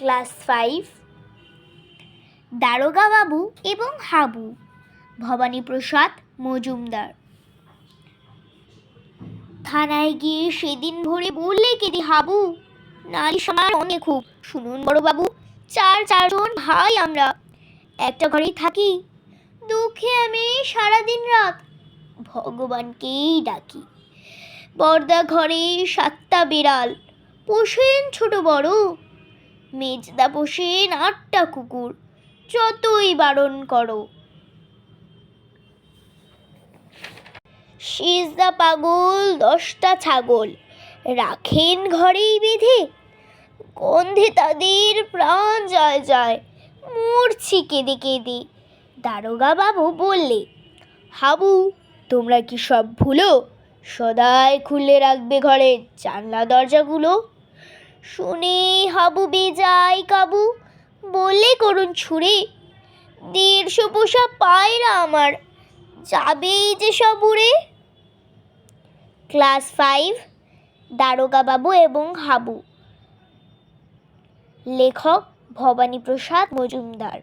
Class 5 দারোগা বাবু এবং হাবু। ভবানীপ্রসাদ মজুমদার। থানায় গিয়ে সেদিন ভোরে বললে কেঁদে হাবু, নালিশ আমার মনে খুব। শুনুন বড়বাবু, চারজন ভাই আমরা, একটা ঘরেই থাকি। দুঃখে আমি সারাদিন রাত ভগবানকেই ডাকি। পর্দা ঘরে 7টা বিড়াল, পোষেন ছোট বড়। মেজদা পোষেন 8টা কুকুর, যতই বারণ করো। সিজদা পাগল 10টা ছাগল, রাখেন ঘরেই বেঁধে। গন্ধে তাদের প্রাণ যায় যায়, মরছি কেঁদে কেঁদে। দারোগা বাবু বললে, হাবু তোমরা কি সব ভুলো? সদাই খুলে রাখবে ঘরের জানলা দরজাগুলো। শুনে হাবু বেজায় কাবু, বললে করুণ ছুঁড়ে, 150 পোষা পায়রা আমার, যাবেই যে সব উড়ে। ক্লাস 5 দারোগা বাবু এবং হাবু। লেখক ভবানীপ্রসাদ মজুমদার।